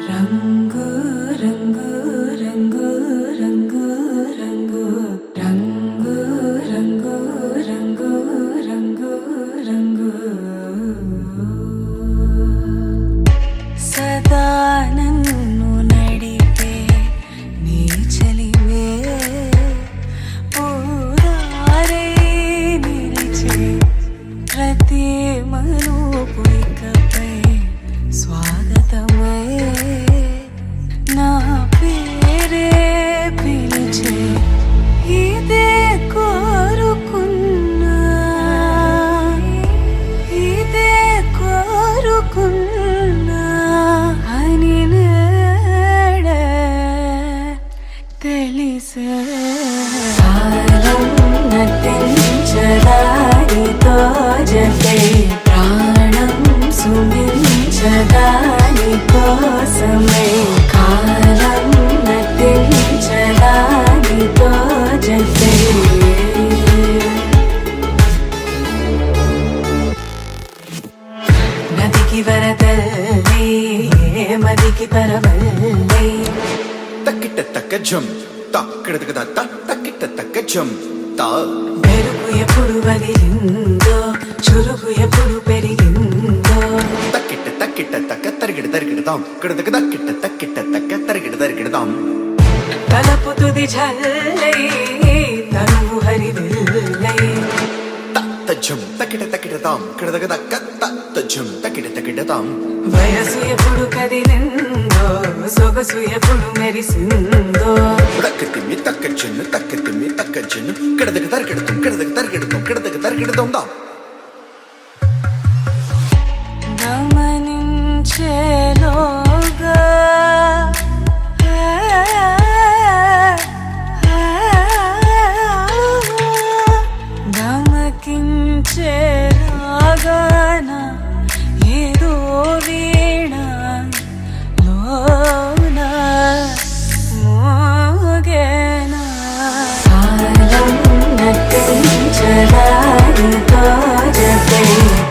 రంగు రంగు రంగు రంగు రంగు రంగు రంగు రంగు రంగు రంగు సదా నన్ను నడిపే నీ చలివే ఊరారే నిలిచే ప్రతి మలుపు ఇకపై స్వాగతమై నా పేరే పిలిచే ఇదే కోరుకున్నా ఇదే కోరుకున్నా అని నేడే తెలిసే కాలం నటించదానితో జతే ప్రాణం సుమించదాని కోసమే కాలం నటించదానితో జతే నదికి వరదల్లి మదికి పరవల్లి తక్కిట తక్క జం తక్కిట తక్కిట తక్క జం తా మెరుపు ఎప్పుడు వదిలిందో చురుకు ఎప్పుడు పెరిగిందో తక్కిట తక్కిట తక్క తరిగిడ తరిగిడదాం కిడదక తక్కిట తక్కిట తక్క తరిగిడ తరిగిడదాం తలపు తుది జల్లై తనువు హరివిల్లై తజ్జం తక్కిట తక్కిడదాం కిడదక తక్క తజ్జం తక్కిట తక్కిడదాం వయసు ఎప్పుడు కదిలిందో సొగసు ఎప్పుడు మెరిసిందో తక్కతిమ్మి తక్కజ్జను తక్కతిమ్మి తక్కజ్జను కిడదక తరిగిడతాం కిడదక తరిగిడతాం కిడదక తరిగిడదాం దా గమనించేలోగా గమకించేలాగాన ఏదో వీణ లోన మోగేనా కాలం నటించదానితో జతే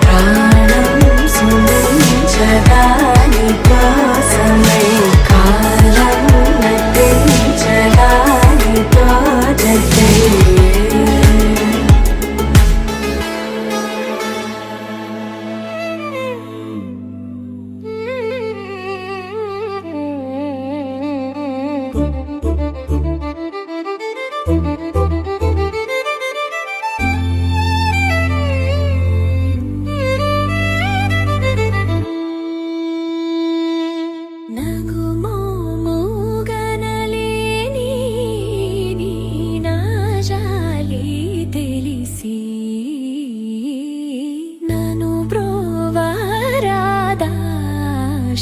ప్రాణం సుమించదాని కోసమై కాలం నటించదానితో జతే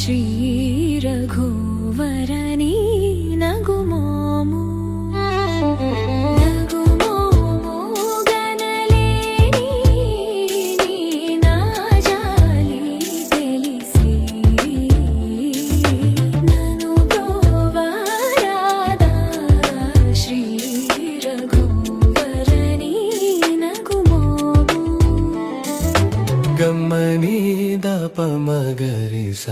శ్రీ రఘువరని నగుమోము నగుమోము గనలేని నా జాలి తెలిసి నను బ్రోవరాదా శ్రీ రఘువరని నగుమోము గమ్మని దప మగరిస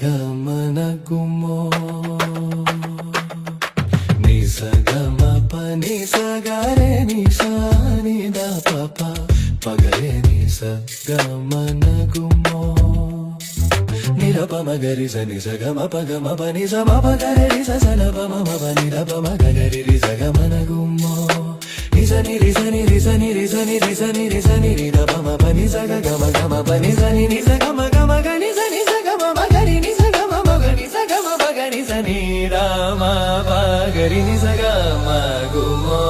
గమన గుమో నిస గమ పని సగరే నిస నిద పప పగరే నిస గమన గుమో నిరప మగరిస నిస గమ పగమ పని స పగరే నిస సన పమ మమ నిరప మగరి రిస గమన గుమో నిస నిరిస నిరిస నిరిస నిరిస నిరిస నిరిద పమ పని సగ గమ గమ పని సని నిస గమ గమ గని సని స గమ మగరి నిస గమ మగని స గమ మగని సని రామ పగరి నిస గమ గుమో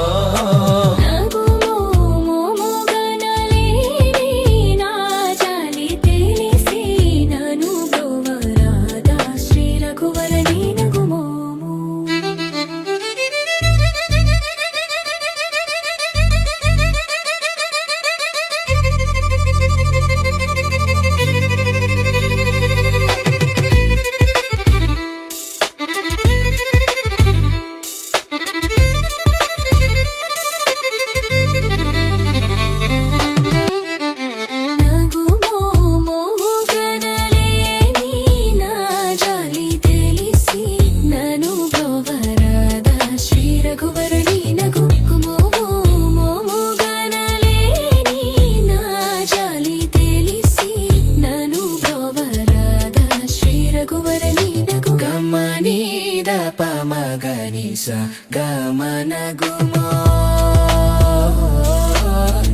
sa ga ma na gu mo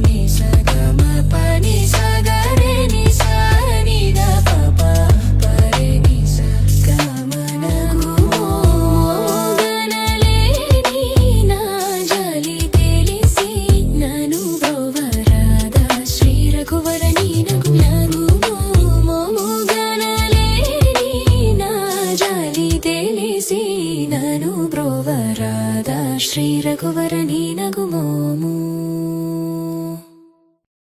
ni sa ga ma pa ni sa ga re ni sa ni da pa pa pa re ni sa ga ma na gu mo గనలేని నా జాలి తెలిసి నను బ్రోవరాద శ్రీ రఘువర నీనగు నగు మోము గనలేని నా జాలి తెలిసి నను బ్రోవరాద శ్రీ రఘువర